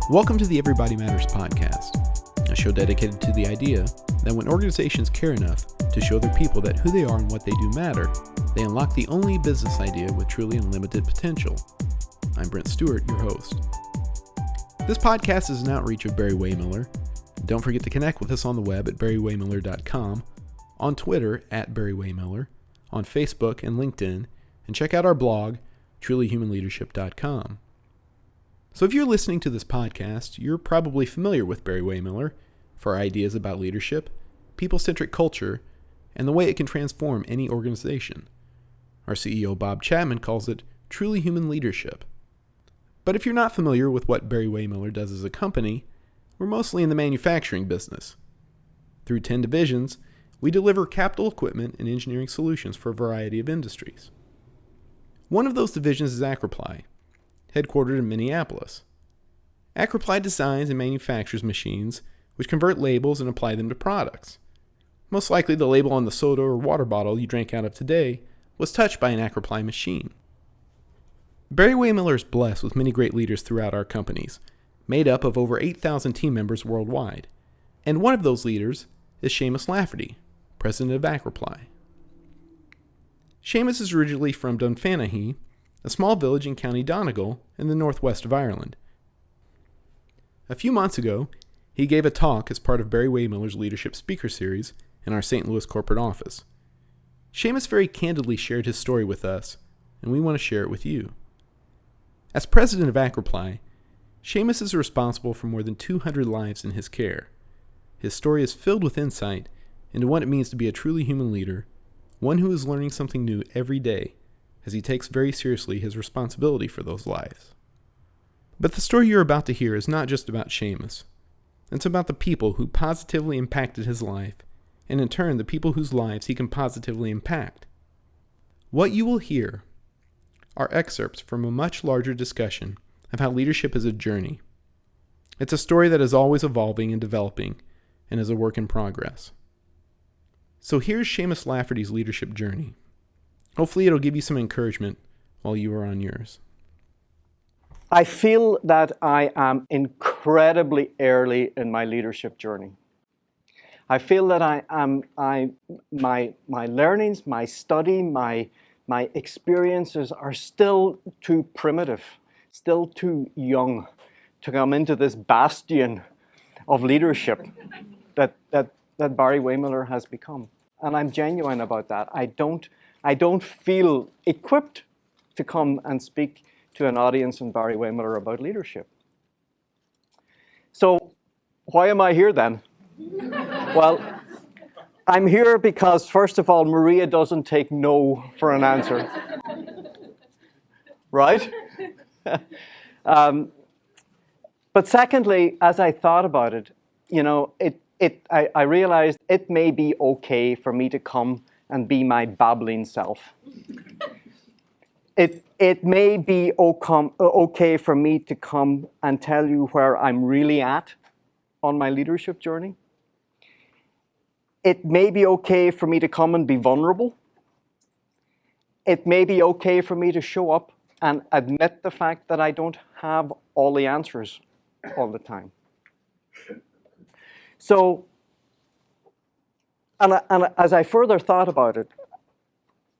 Welcome to the Everybody Matters podcast, a show dedicated to the idea that when organizations care enough to show their people that who they are and what they do matter, they unlock the only business idea with truly unlimited potential. I'm Brent Stewart, your host. This podcast is an outreach of Barry-Wehmiller. Don't forget to connect with us on the web at barry-wehmiller.com, on Twitter at Barry-Wehmiller, on Facebook and LinkedIn, and check out our blog, trulyhumanleadership.com. So if you're listening to this podcast, you're probably familiar with Barry-Wehmiller for ideas about leadership, people-centric culture, and the way it can transform any organization. Our CEO Bob Chapman calls it truly human leadership. But if you're not familiar with what Barry-Wehmiller does as a company, we're mostly in the manufacturing business. Through 10 divisions, we deliver capital equipment and engineering solutions for a variety of industries. One of those divisions is Accraply, headquartered in Minneapolis. Accraply designs and manufactures machines which convert labels and apply them to products. Most likely the label on the soda or water bottle you drank out of today was touched by an Accraply machine. Barry-Wehmiller is blessed with many great leaders throughout our companies, made up of over 8,000 team members worldwide. And one of those leaders is Seamus Lafferty, president of Accraply. Seamus is originally from Dunfanaghy, a small village in County Donegal in the northwest of Ireland. A few months ago, he gave a talk as part of Barry-Wehmiller's Leadership Speaker Series in our St. Louis corporate office. Seamus very candidly shared his story with us, and we want to share it with you. As president of Accraply, Seamus is responsible for more than 200 lives in his care. His story is filled with insight into what it means to be a truly human leader, one who is learning something new every day as he takes very seriously his responsibility for those lives. But the story you're about to hear is not just about Seamus. It's about the people who positively impacted his life, and in turn the people whose lives he can positively impact. What you will hear are excerpts from a much larger discussion of how leadership is a journey. It's a story that is always evolving and developing, and is a work in progress. So here's Seamus Lafferty's leadership journey. Hopefully it'll give you some encouragement while you are on yours. I feel that I am incredibly early in my leadership journey. I feel that my learnings, my study, my experiences are still too primitive, still too young to come into this bastion of leadership that Barry-Wehmiller has become. And I'm genuine about that. I don't feel equipped to come and speak to an audience in Barry-Wehmiller about leadership. So why am I here then? Well, I'm here because, first of all, Maria doesn't take no for an answer. Right? But secondly, as I thought about it, I realized it may be okay for me to come and be my babbling self. It may be okay for me to come and tell you where I'm really at on my leadership journey. It may be okay for me to come and be vulnerable. It may be okay for me to show up and admit the fact that I don't have all the answers all the time. So, and as I further thought about it,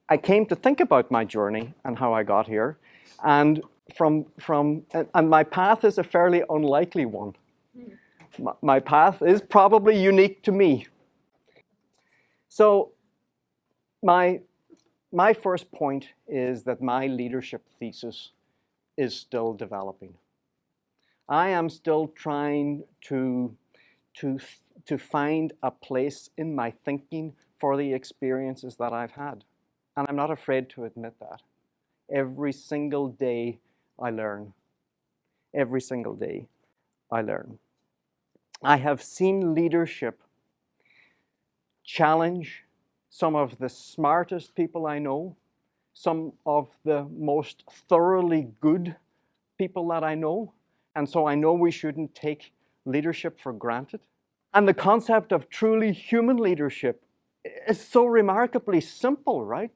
I came to think about my journey and how I got here, and my path is a fairly unlikely one. My path is probably unique to me. So, my first point is that my leadership thesis is still developing. I am still trying to find a place in my thinking for the experiences that I've had. And I'm not afraid to admit that. Every single day I learn. Every single day I learn. I have seen leadership challenge some of the smartest people I know, some of the most thoroughly good people that I know. And so I know we shouldn't take leadership for granted. And the concept of truly human leadership is so remarkably simple, right?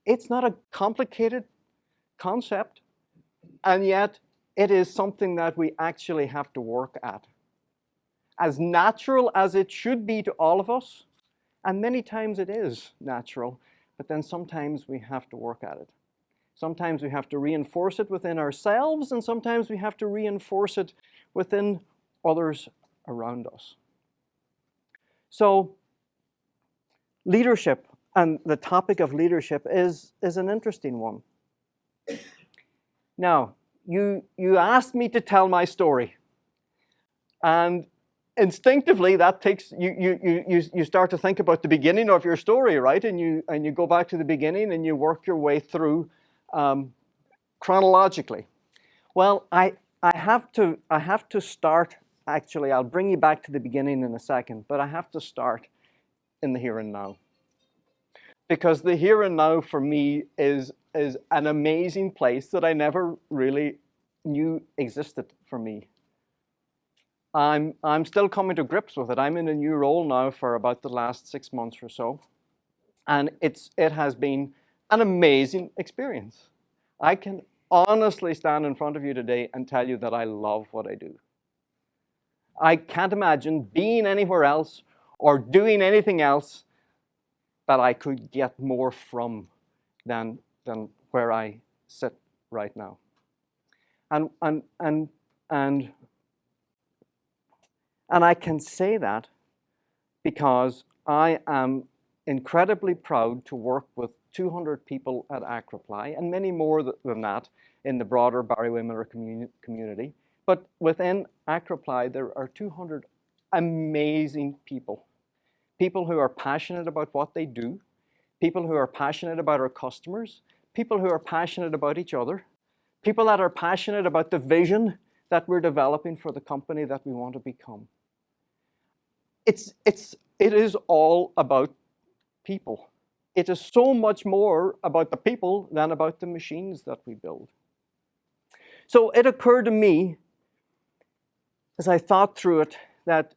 It's not a complicated concept, and yet it is something that we actually have to work at. As natural as it should be to all of us, and many times it is natural, but then sometimes we have to work at it. Sometimes we have to reinforce it within ourselves, and sometimes we have to reinforce it within others around us. So leadership, and the topic of leadership is an interesting one. Now, you asked me to tell my story, and instinctively that takes you start to think about the beginning of your story, right? And you go back to the beginning and you work your way through chronologically. Well, I have to start. Actually, I'll bring you back to the beginning in a second, but I have to start in the here and now, because the here and now for me is an amazing place that I never really knew existed for me. I'm still coming to grips with it. I'm in a new role now for about the last 6 months or so, and it has been an amazing experience. I can honestly stand in front of you today and tell you that I love what I do. I can't imagine being anywhere else or doing anything else that I could get more from than where I sit right now. And I can say that because I am incredibly proud to work with 200 people at Accraply, and many more than that in the broader Barry-Wehmiller community. But within Accraply, there are 200 amazing people. People who are passionate about what they do, people who are passionate about our customers, people who are passionate about each other, people that are passionate about the vision that we're developing for the company that we want to become. It is all about people. It is so much more about the people than about the machines that we build. So it occurred to me, as I thought through it, that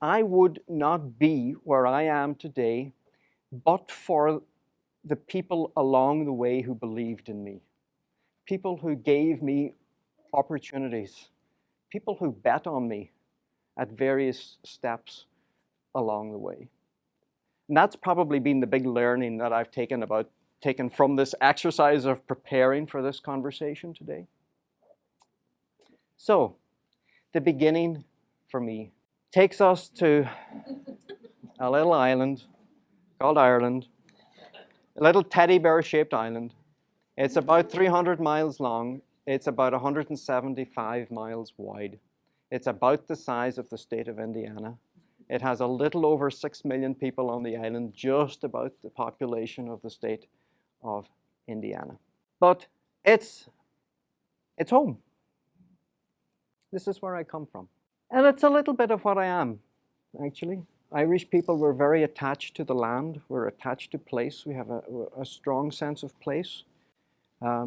I would not be where I am today but for the people along the way who believed in me, people who gave me opportunities, people who bet on me at various steps along the way. And that's probably been the big learning that I've taken from this exercise of preparing for this conversation today. So, the beginning for me takes us to a little island called Ireland, a little teddy bear-shaped island. It's about 300 miles long. It's about 175 miles wide. It's about the size of the state of Indiana. It has a little over 6 million people on the island, just about the population of the state of Indiana. But it's home. This is where I come from. And it's a little bit of what I am, actually. Irish people were very attached to the land. We're attached to place. We have a strong sense of place. A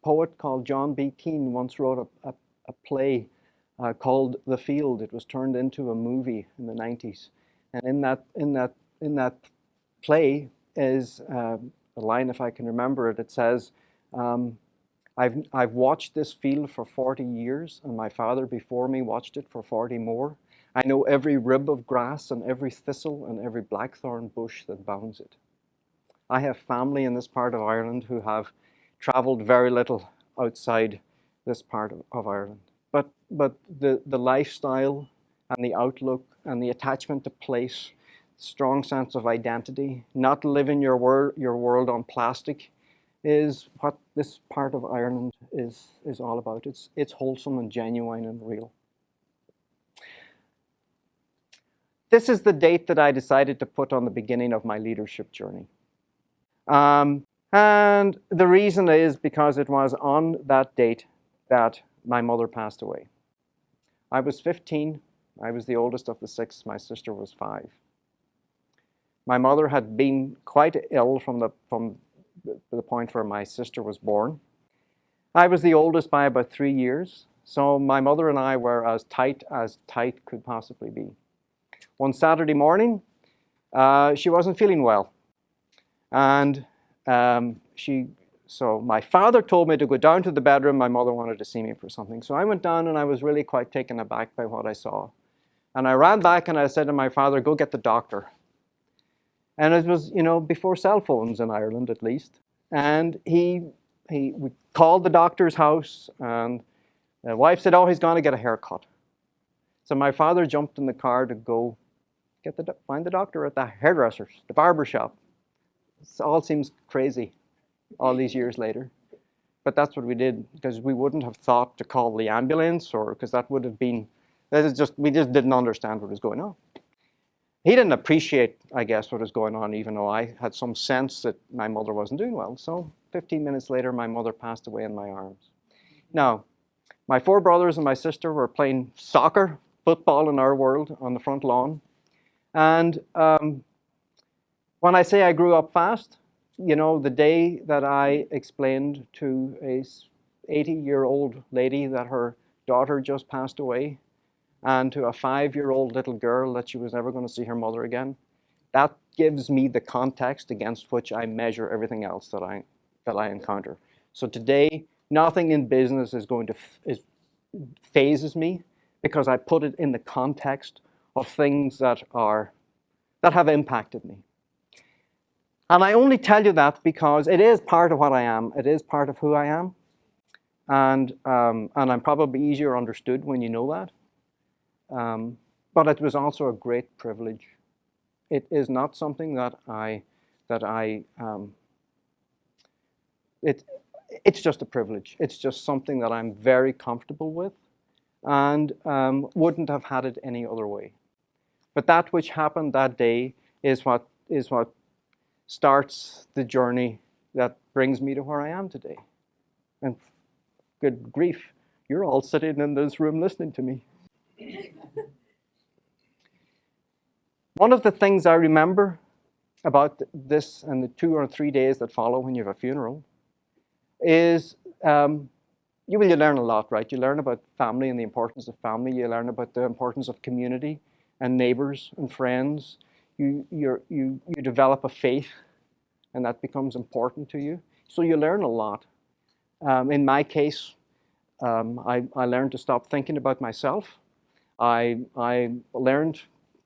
poet called John B. Keane once wrote a play called The Field. It was turned into a movie in the 90s. And in that play is a line, if I can remember it, it says, I've watched this field for 40 years, and my father before me watched it for 40 more. I know every rib of grass and every thistle and every blackthorn bush that bounds it. I have family in this part of Ireland who have traveled very little outside this part of Ireland. But the lifestyle and the outlook and the attachment to place, strong sense of identity, not living your world on plastic, is what this part of Ireland is all about. It's wholesome and genuine and real. This is the date that I decided to put on the beginning of my leadership journey. And the reason is because it was on that date that my mother passed away. I was 15. I was the oldest of the 6. My sister was 5. My mother had been quite ill from the point where my sister was born. I was the oldest by about 3 years, so my mother and I were as tight could possibly be. One Saturday morning, she wasn't feeling well, and she So my father told me to go down to the bedroom. My mother wanted to see me for something. So I went down, and I was really quite taken aback by what I saw. And I ran back and I said to my father, go get the doctor. And it was, before cell phones in Ireland at least. And we called the doctor's house, and the wife said, oh, he's going to get a haircut. So my father jumped in the car to go find the doctor at the hairdresser's, the barber shop. It all seems crazy all these years later. But that's what we did, because we wouldn't have thought to call the ambulance, or because that would have been, we just didn't understand what was going on. He didn't appreciate, I guess, what was going on, even though I had some sense that my mother wasn't doing well. So 15 minutes later, my mother passed away in my arms. Now, my 4 brothers and my sister were playing soccer, football in our world, on the front lawn. And when I say I grew up fast, the day that I explained to a 80-year-old lady that her daughter just passed away, and to a 5-year-old little girl that she was never going to see her mother again, that gives me the context against which I measure everything else that I encounter. So today, nothing in business phases me, because I put it in the context of things that have impacted me. And I only tell you that because it is part of what I am. It is part of who I am. And I'm probably easier understood when you know that. But it was also a great privilege. It is not something it's just a privilege. It's just something that I'm very comfortable with, and wouldn't have had it any other way. But that which happened that day is what starts the journey that brings me to where I am today. And good grief, you're all sitting in this room listening to me. One of the things I remember about this and the 2 or 3 days that follow when you have a funeral is you learn a lot, right? You learn about family and the importance of family. You learn about the importance of community and neighbors and friends. You develop a faith, and that becomes important to you. So you learn a lot. In my case, I learned to stop thinking about myself. I learned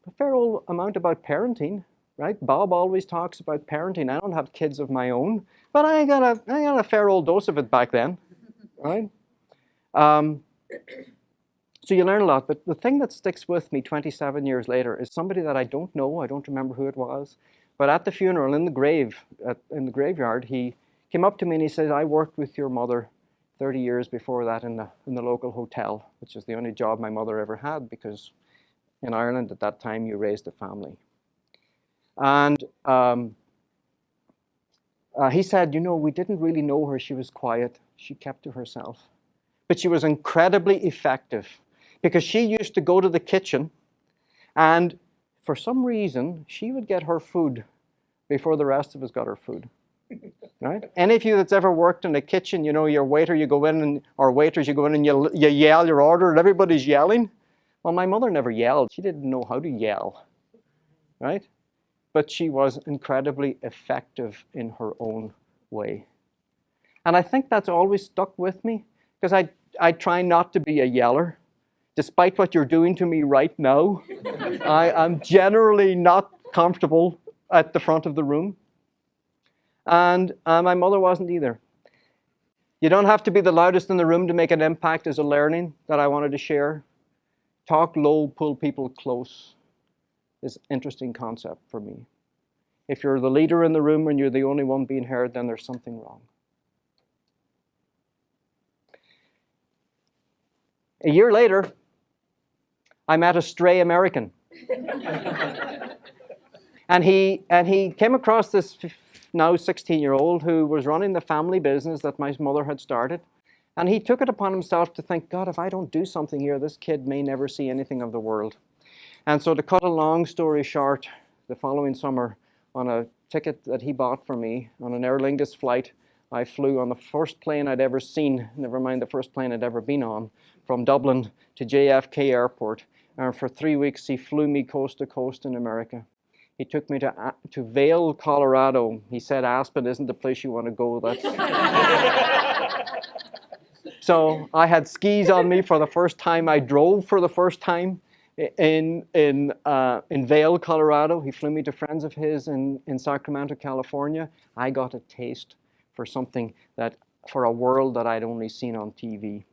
a fair old amount about parenting, right? Bob always talks about parenting. I don't have kids of my own, but I got a fair old dose of it back then, right? So you learn a lot, but the thing that sticks with me 27 years later is somebody that I don't know. I don't remember who it was, but at the funeral, in the graveyard, he came up to me and he said, "I worked with your mother 30 years before that in the local hotel," which is the only job my mother ever had, because in Ireland at that time you raised a family. And he said, "We didn't really know her. She was quiet. She kept to herself. But she was incredibly effective, because she used to go to the kitchen, and for some reason, she would get her food before the rest of us got our food." Right? Any of you that's ever worked in a kitchen, your waiter, you go in, or waitress, you go in and you yell your order, and everybody's yelling. Well, my mother never yelled. She didn't know how to yell, right? But she was incredibly effective in her own way. And I think that's always stuck with me, because I try not to be a yeller. Despite what you're doing to me right now, I'm generally not comfortable at the front of the room. And my mother wasn't either. You don't have to be the loudest in the room to make an impact, is a learning that I wanted to share. Talk low, pull people close is an interesting concept for me. If you're the leader in the room and you're the only one being heard, then there's something wrong. A year later, I met a stray American. And he came across this now 16-year-old who was running the family business that my mother had started. And he took it upon himself to think, God, if I don't do something here, this kid may never see anything of the world. And so to cut a long story short, the following summer, on a ticket that he bought for me on an Aer Lingus flight, I flew on the first plane I'd ever seen, never mind the first plane I'd ever been on, from Dublin to JFK Airport. And for 3 weeks, he flew me coast to coast in America. He took me to Vail, Colorado. He said, Aspen isn't the place you want to go. That's So I had skis on me for the first time. I drove for the first time in Vail, Colorado. He flew me to friends of his in Sacramento, California. I got a taste for something for a world that I'd only seen on TV,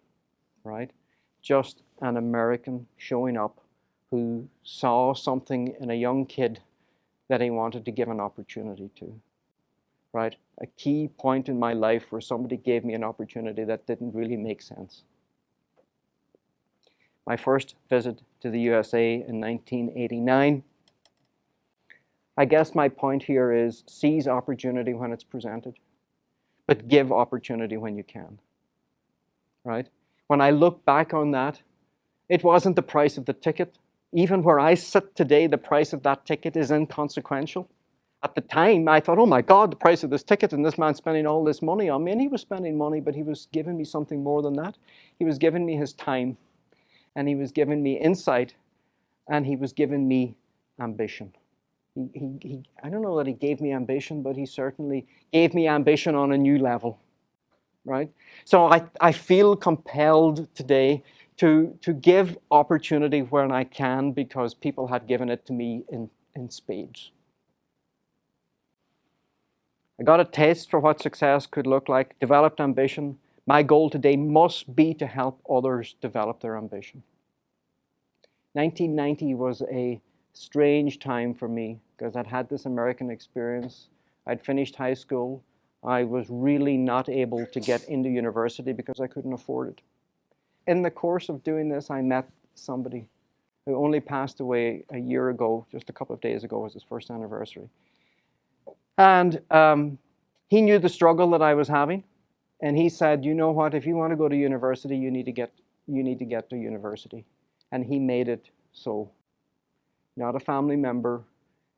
right? Just an American showing up who saw something in a young kid that he wanted to give an opportunity to, right? A key point in my life where somebody gave me an opportunity that didn't really make sense. My first visit to the USA in 1989. I guess my point here is seize opportunity when it's presented, but give opportunity when you can, right? When I look back on that, it wasn't the price of the ticket. Even where I sit today, the price of that ticket is inconsequential. At the time, I thought, oh my God, the price of this ticket, and this man's spending all this money on me. And he was spending money, but he was giving me something more than that. He was giving me his time, and he was giving me insight, and he was giving me ambition. I don't know that he gave me ambition, but he certainly gave me ambition on a new level, right? So I feel compelled today to give opportunity when I can, because people have given it to me in spades. I got a taste for what success could look like, developed ambition. My goal today must be to help others develop their ambition. 1990 was a strange time for me because I'd had this American experience. I'd finished high school. I was really not able to get into university because I couldn't afford it. In the course of doing this, I met somebody who only passed away a year ago. Just a couple of days ago was his first anniversary. And he knew the struggle that I was having. And he said, you know what, if you want to go to university, you need to get to university. And he made it so. Not a family member.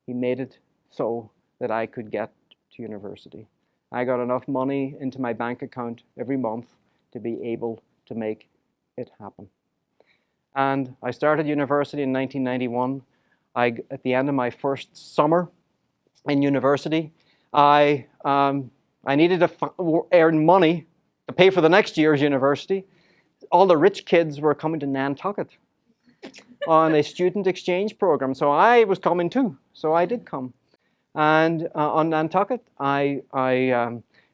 He made it so that I could get to university. I got enough money into my bank account every month to be able to make it happen. And I started university in 1991. At the end of my first summer in university, I needed to earn money to pay for the next year's university. All the rich kids were coming to Nantucket on a student exchange program, so I was coming too. So I did come. And on Nantucket, I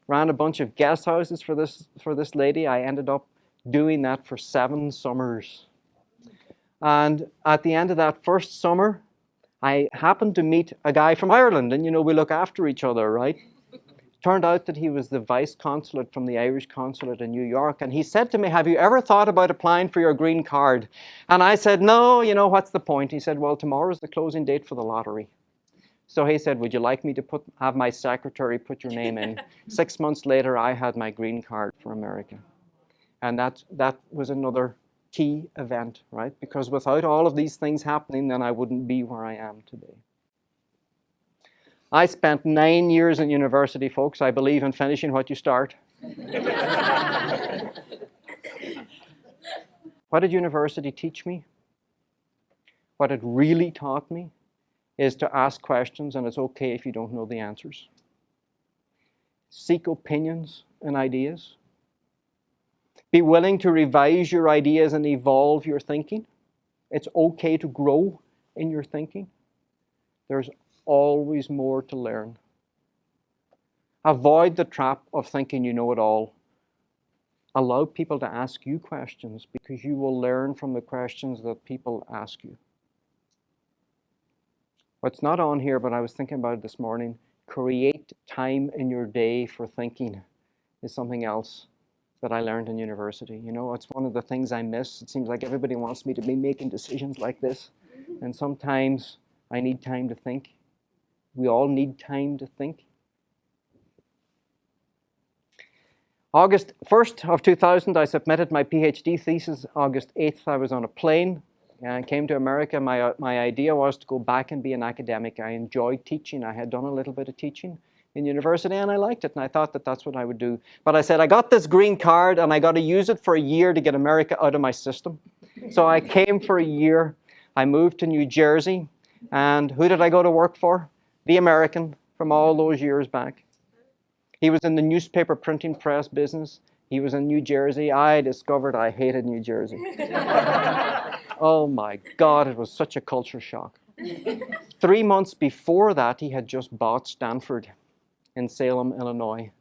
ran a bunch of guest houses for this lady. I ended up doing that for 7 summers. And at the end of that first summer, I happened to meet a guy from Ireland, and you know, we look after each other, right? Turned out that he was the vice consulate from the Irish consulate in New York, and he said to me, have you ever thought about applying for your green card? And I said, no, you know, what's the point? He said, well, tomorrow's the closing date for the lottery. So he said, would you like me to have my secretary put your name in? 6 months later, I had my green card for America. And that was another key event, right? Because without all of these things happening, then I wouldn't be where I am today. I spent 9 years in university, folks. I believe in finishing what you start. What did university teach me? What it really taught me is to ask questions, and it's okay if you don't know the answers. Seek opinions and ideas. Be willing to revise your ideas and evolve your thinking. It's okay to grow in your thinking. There's always more to learn. Avoid the trap of thinking you know it all. Allow people to ask you questions, because you will learn from the questions that people ask you. What's not on here, but I was thinking about it this morning, create time in your day for thinking is something else that I learned in university. You know, it's one of the things I miss. It seems like everybody wants me to be making decisions like this. And sometimes I need time to think. We all need time to think. August 1st of 2000, I submitted my PhD thesis. August 8th, I was on a plane and came to America. My idea was to go back and be an academic. I enjoyed teaching. I had done a little bit of teaching in university, and I liked it, and I thought that that's what I would do. But I said, I got this green card, and I got to use it for a year to get America out of my system. So I came for a year. I moved to New Jersey, And who did I go to work for? The American from all those years back. He was in the newspaper printing press business. He was in New Jersey. I discovered I hated New Jersey. Oh my God, it was such a culture shock. 3 months before that, he had just bought Stanford in Salem, Illinois.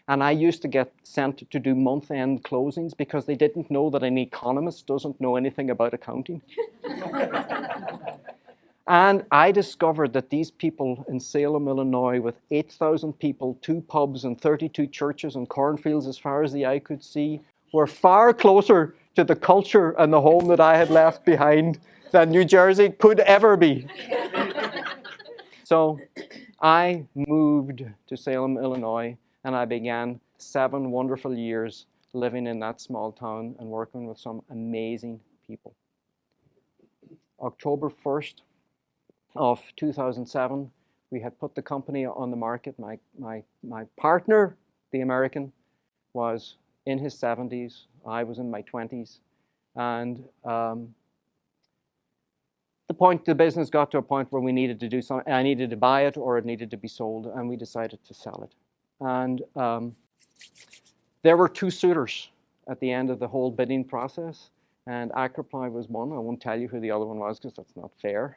And I used to get sent to do month-end closings because they didn't know that an economist doesn't know anything about accounting. And I discovered that these people in Salem, Illinois, with 8,000 people, 2 pubs and 32 churches and cornfields as far as the eye could see, were far closer to the culture and the home that I had left behind than New Jersey could ever be. So I moved to Salem, Illinois, and I began 7 wonderful years living in that small town and working with some amazing people. October 1st of 2007, we had put the company on the market. My partner, the American, was in his 70s. I was in my 20s. And the business got to a point where we needed to do something. I needed to buy it or it needed to be sold, and we decided to sell it. And there were 2 suitors at the end of the whole bidding process, and Accraply was one. I won't tell you who the other one was because that's not fair.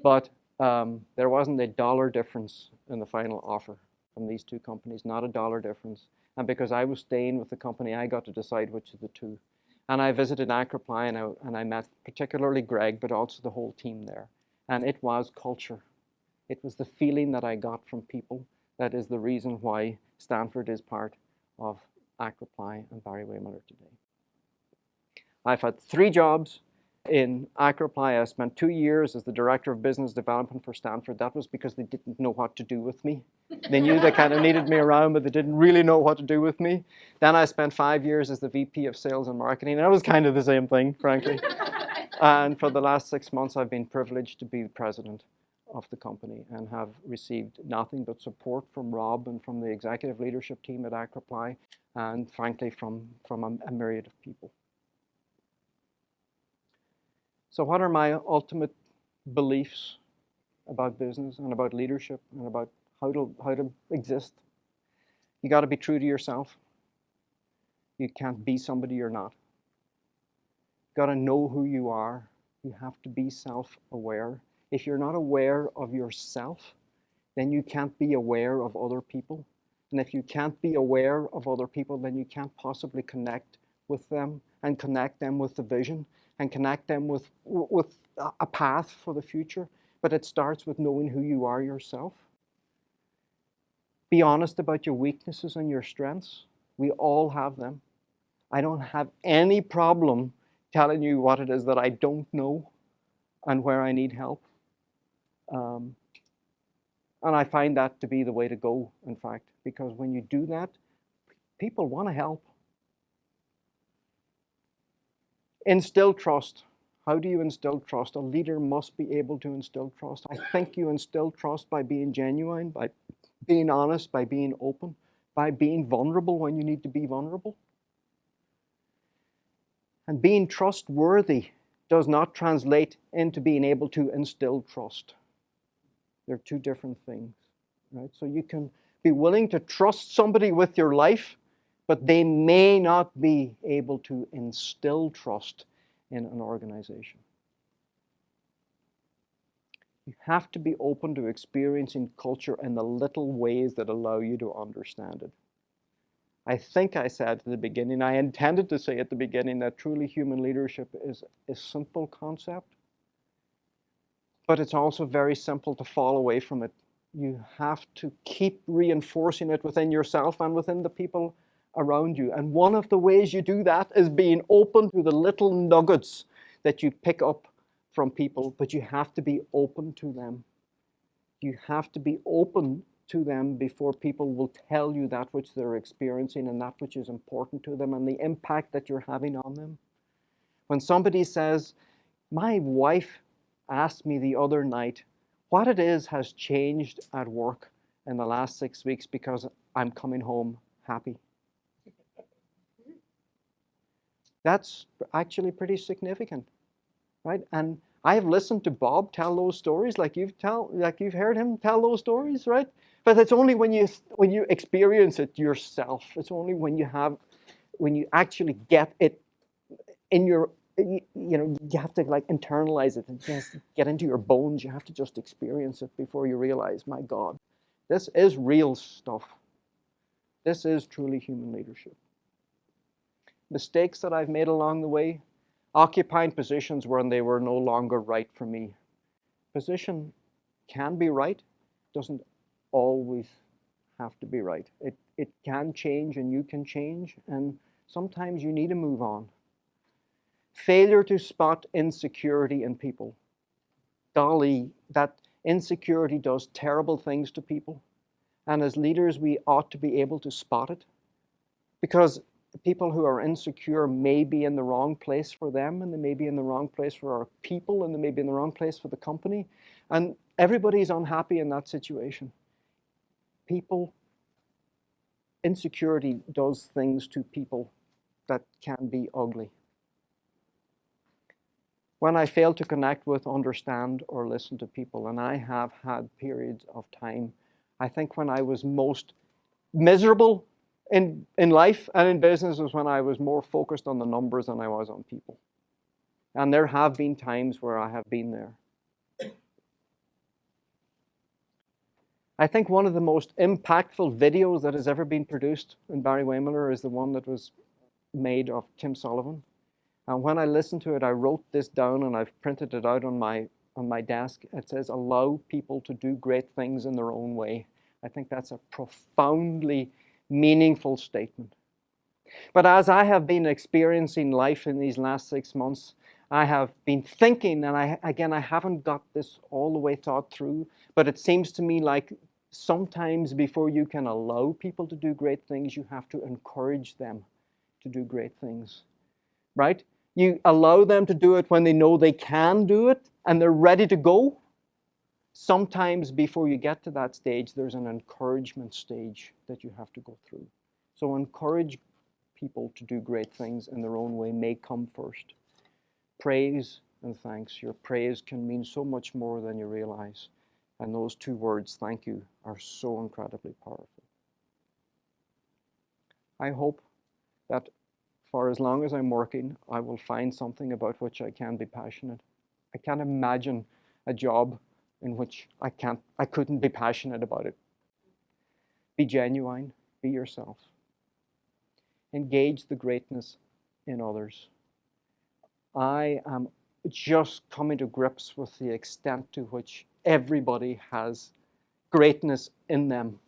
But there wasn't a dollar difference in the final offer from these 2 companies, not a dollar difference. And because I was staying with the company, I got to decide which of the 2. And I visited Accraply and I met particularly Greg, but also the whole team there. And it was culture. It was the feeling that I got from people that is the reason why Stanford is part of Accraply and Barry-Wehmiller today. I've had 3 jobs in Accraply. I spent 2 years as the Director of Business Development for Stanford. That was because they didn't know what to do with me. They knew they kind of needed me around, but they didn't really know what to do with me. Then I spent 5 years as the VP of Sales and Marketing. And that was kind of the same thing, frankly. And for the last 6 months, I've been privileged to be the president of the company and have received nothing but support from Rob and from the executive leadership team at Accraply, and frankly, from a myriad of people. So what are my ultimate beliefs about business and about leadership and about how to exist? You got to be true to yourself. You can't be somebody you're not. You got to know who you are. You have to be self-aware. If you're not aware of yourself, then you can't be aware of other people. And if you can't be aware of other people, then you can't possibly connect with them and connect them with the vision and connect them with a path for the future. But it starts with knowing who you are yourself. Be honest about your weaknesses and your strengths. We all have them. I don't have any problem telling you what it is that I don't know and where I need help. And I find that to be the way to go, in fact, because when you do that, people want to help. Instill trust. How do you instill trust? A leader must be able to instill trust. I think you instill trust by being genuine, by being honest, by being open, by being vulnerable when you need to be vulnerable. And being trustworthy does not translate into being able to instill trust. They're 2 different things, right? So you can be willing to trust somebody with your life, but they may not be able to instill trust in an organization. You have to be open to experiencing culture in the little ways that allow you to understand it. I think I said at the beginning, I intended to say at the beginning, that truly human leadership is a simple concept, but it's also very simple to fall away from it. You have to keep reinforcing it within yourself and within the people around you. And one of the ways you do that is being open to the little nuggets that you pick up from people, but you have to be open to them. You have to be open to them before people will tell you that which they're experiencing and that which is important to them and the impact that you're having on them. When somebody says, my wife asked me the other night what it is has changed at work in the last 6 weeks because I'm coming home happy. That's actually pretty significant, right? And I have listened to Bob tell those stories, like you've heard him tell those stories, right? But it's only when you experience it yourself. It's only when you actually get it in your, you have to like internalize it and just get into your bones. You have to just experience it before you realize, my God, this is real stuff. This is truly human leadership. Mistakes that I've made along the way, occupying positions when they were no longer right for me. Position can be right, doesn't always have to be right. It can change and you can change, and sometimes you need to move on. Failure to spot insecurity in people. Golly, that insecurity does terrible things to people. And as leaders, we ought to be able to spot it. Because people who are insecure may be in the wrong place for them, and they may be in the wrong place for our people, and they may be in the wrong place for the company. And everybody's unhappy in that situation. Insecurity does things to people that can be ugly. When I fail to connect with, understand, or listen to people, and I have had periods of time, I think when I was most miserable in life and in business was when I was more focused on the numbers than I was on people. And there have been times where I have been there. I think one of the most impactful videos that has ever been produced in Barry-Wehmiller is the one that was made of Tim Sullivan. And when I listened to it, I wrote this down and I've printed it out on my desk. It says, allow people to do great things in their own way. I think that's a profoundly meaningful statement. But as I have been experiencing life in these last 6 months, I have been thinking, and I haven't got this all the way thought through, but it seems to me like sometimes before you can allow people to do great things, you have to encourage them to do great things, right? You allow them to do it when they know they can do it and they're ready to go. Sometimes before you get to that stage, there's an encouragement stage that you have to go through. So encourage people to do great things in their own way may come first. Praise and thanks. Your praise can mean so much more than you realize. And those two words, thank you, are so incredibly powerful. I hope that for as long as I'm working, I will find something about which I can be passionate. I can't imagine a job in which I couldn't be passionate about it. Be genuine, be yourself. Engage the greatness in others. I am just coming to grips with the extent to which everybody has greatness in them.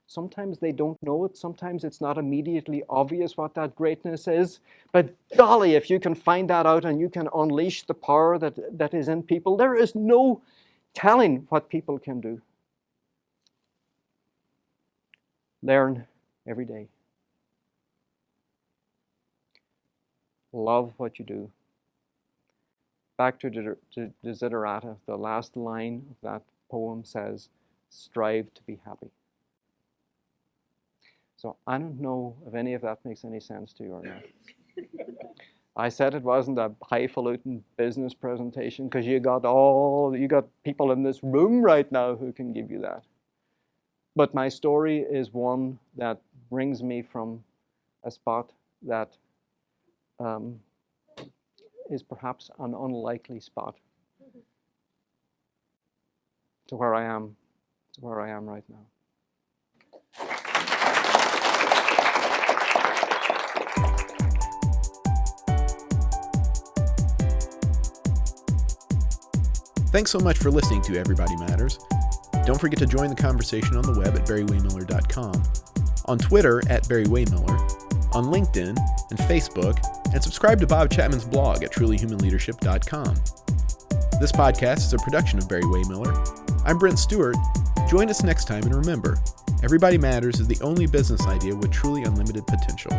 Sometimes they don't know it. Sometimes it's not immediately obvious what that greatness is. But golly, if you can find that out and you can unleash the power that is in people, there is no telling what people can do. Learn every day. Love what you do. Back to Desiderata, the last line of that poem says, strive to be happy. So I don't know if any of that makes any sense to you or not. I said it wasn't a highfalutin business presentation because you got people in this room right now who can give you that. But my story is one that brings me from a spot that is perhaps an unlikely spot to where I am right now. Thanks so much for listening to Everybody Matters. Don't forget to join the conversation on the web at Barry-Wehmiller.com, on Twitter at Barry-Wehmiller, on LinkedIn and Facebook, and subscribe to Bob Chapman's blog at trulyhumanleadership.com. This podcast is a production of Barry-Wehmiller. I'm Brent Stewart. Join us next time, and remember, Everybody Matters is the only business idea with truly unlimited potential.